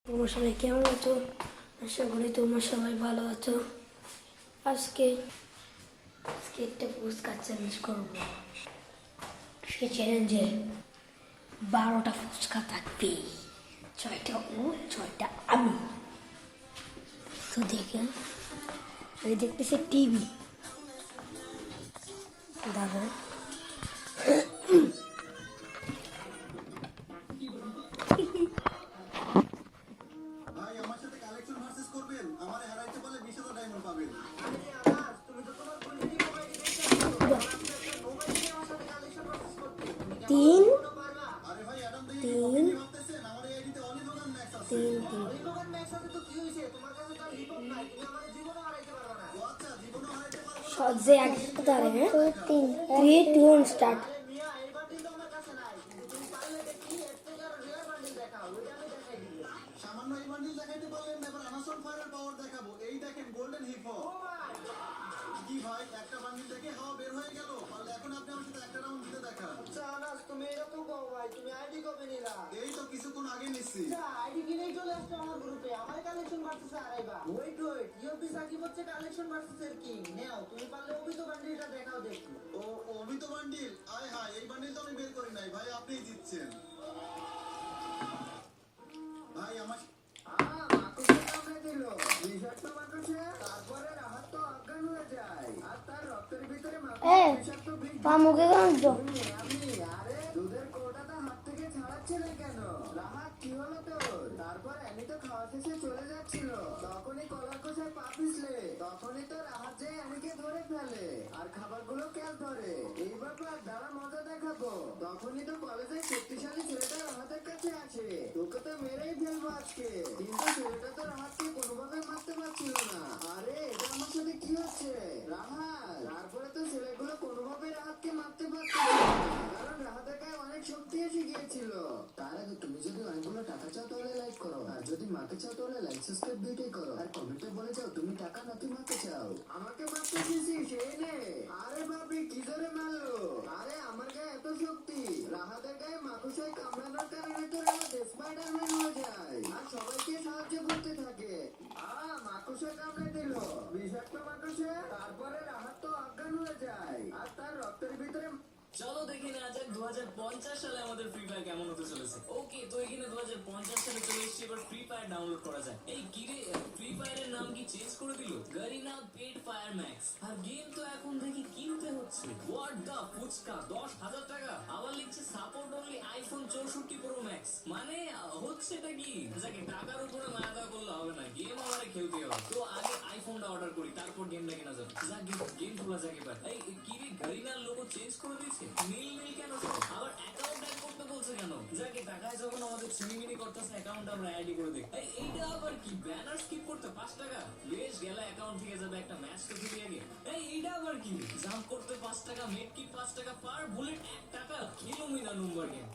তোমরা সবাই কেমন আছো? আশা করি তোমরা সবাই ভালো আছো। আজকে একটা ফুচকা চ্যালেঞ্জ করবো। সে চ্যালেঞ্জে 12টা ফুচকা থাকবে, 6টা ও 6টা আমি। তো দেখেন, আমি দেখতেছি টিভি। দেখো তিন তিন তিন তিন যে আগে করতে পারে, হ্যাঁ 3 2 1 স্টার্ট। সামান্য এই বান্ডিল দেখাইতে পারলেন না, এবার অ্যামাজন ফায়ারের পাওয়ার দেখাবো। এই দেখেন গোল্ডেন হিপ কি ভাই, একটা বান্ডিল থেকে হাওয়া বের হয়ে গেল। তাহলে এখন আপনি আমার সাথে একটা রাউন্ড দিতে দেখান। আচ্ছা আনাস, তুমি এরকম কও ভাই, তুমি আইডি কবে নিলা? এই তো কিছুক্ষণ আগে নিচ্ছি। আইডি কিনেই চলে আসছো আমার গ্রুপে। আমার কালেকশন ভার্সেস আরাইবা। ওয়েট ইউপি সাকিব হচ্ছে কালেকশন ভার্সেস এর কিং। নাও তুমি পারলে অভিত বান্ডিলটা দেখাও দেখি। ও অভিত বান্ডিল, আয় হায়, এই বান্ডিল তো আমি বের করি নাই ভাই, আপনিই জিতছেন ভাই। আমার মাকুসে কামড়ে দিল, বিষাক্ত মাকুসে। তারপরে রাহাত তো অজ্ঞান হয়ে যায়, আর তার রক্তের ভিতরে বিষাক্ত বিষ। মুখে আরে দুধের কোটাটা হাত থেকে ছাড়াচ্ছিলে কেন? রাহাত কি হলো তোর? তারপর আমি তো খাওয়া শেষে চলে যাচ্ছিল, তখনই কলার খোসায় পা পিছলে, তখনই তো রাহাত যে আমাকে ধরে ফেলে আর খাবারগুলো ক্যাচ ধরে। এই ব্যাপার দ্বারা মজা দেখাবো। তখনই তো কলেজের শক্তিশালী ছেলেটা রাহাতের কাছে আছে, তোকে তো মেরেই ফেলবো আজকে। কিন্তু ছেলেটা তো রাহাতকে কোনোভাবে মারতে পারছিল না। আরে এটা আমার সাথে কি হচ্ছে রাহাত? তারপরে তো ছেলেগুলো কোনোভাবে রাহাতকে মারতে পারছিল না, কারণ রাহাতের গায়ে অনেক শক্তি এসে গিয়েছিল। তার আগে তুমি যদি অনেকগুলো টাকা চাও তাহলে লাইক করো, আর যদি মাকে চাও তাহলে লাইক সাবস্ক্রাইব দুইটাই করো, আর কমেন্টে বলে যাও তুমি টাকা নাকি মাকে চাও। আমাকে মারতে চেয়েছিস এই নে। আরে বাপরে, কি জোরে মারলো! আরে আমার গায়ে এত শক্তি, রাহাতের গায়ে মাকুসায় কামড়ানোর কারণে তো রাহাত স্পাইডারম্যান হয়ে যায় আর সবাইকে সাহায্য করতে থাকে। মাকুসে কামড়ে দিল, বিষাক্ত মাকুসে। তারপরে রাহাত তো অজ্ঞান হয়ে যায় আর তার রক্তের ভিতরে। চলো দেখে নেওয়া যাক 2050 সালে আমাদের ফ্রি ফায়ার কেমন হতে চলেছে। ওকে, তো এখানে 2050 সালে চলে এসেছে, এবার ফ্রি ফায়ার ডাউনলোড করা যায়। এই কিরে, ফ্রি ফায়ারের নাম কি চেঞ্জ করে দিল? গারিনা পেড ফায়ার ম্যাক্স। আর গেম তো এখন দেখি কিনতে হচ্ছে। হোয়াট দা ফুচকা 10,000 টাকা। আবার লিখছে support only iPhone 64 pro max. মানে হচ্ছেটা কি? যাকে টাকার উপরে মায়া দেওয়া করলে হবে না, গেম আমারে খেলতে হবে। তো আগে আইফোনটা অর্ডার করি, তারপর গেমটা কেনা যাবে। গেম খোলা যাক এবার। এই কিরে, গারিনার লোগো চেঞ্জ করে দিয়েছে। নীল কেন? আবার অ্যাকাউন্ট অ্যাড করতে বলছে কেন? যাকে টাকায় যখন আমাদের চিনিমিনি করতেছে, অ্যাকাউন্ট আমরা অ্যাডই করে দেই। এইটা আবার কি? ব্যানার স্কিপ করতে 5 টাকা? বেশ, গেলে অ্যাকাউন্ট থেকে যাবে একটা ম্যাচ তো খেলি আগে। এইটা আবার কি? জাম্প করতে 5 টাকা, মেড কিট 5 টাকা, পার বুলেট 1 টাকা। কিলোমিনা নম্বর গেম।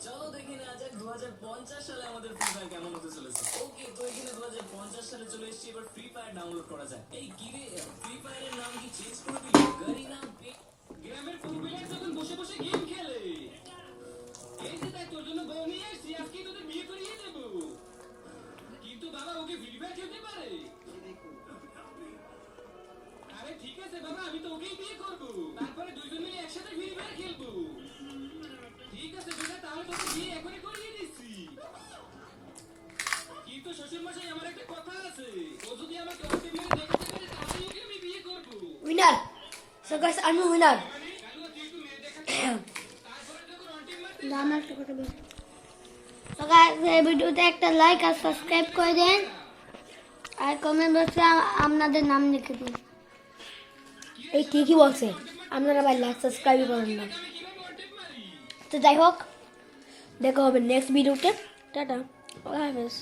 চলো দেখে নেওয়া যাক 2050 সালে আমাদের ফ্রি ফায়ার কেমন হতে চলেছে। ওকে, তো এখানে 2050 সালে চলে এসেছে, এবার ফ্রি ফায়ার ডাউনলোড করা যায়। এই কিরে, ফ্রি ফায়ারের নাম কি চেঞ্জ করে দিল? গারিনা গ্রামের পুরুলিয়া যখন বসে বসে গেম খেলে, এই যে তাই তোর জন্য বউ নিয়ে এসেছি, আজকে তোদের বিয়ে করিয়ে দেব। কিন্তু বাবা, ওকে ফ্রি ফায়ার খেলতে পারে? আরে ঠিক আছে বাবা, আমি তো ওকেই বিয়ে করবো, তারপরে দুইজন মিলে একসাথে ফ্রি ফায়ার খেলবো। ঠিক আছে বেটা, তাহলে তোকে বিয়ে এখনই করিয়ে দিচ্ছি। কিন্তু শ্বশুর মশাই, আমার একটা কথা আছে, ও যদি আমাকে অন্তে মেরে দেখাতে পারে তাহলে ওকে আমি বিয়ে করবো। উইনার। সো গাইস, আমি উইনার। সো গাইস, এই ভিডিওতে একটা লাইক আর সাবস্ক্রাইব করে দেন, আর কমেন্ট বক্সে আপনাদের নাম লিখে দিন। এই ঠিকই বলছে, আপনারা ভাই লাইক সাবস্ক্রাইব করেন না। তো যাই হোক, দেখা হবে নেক্সট ভিডিওতে। টাটা, আল্লাহ হাফেজ।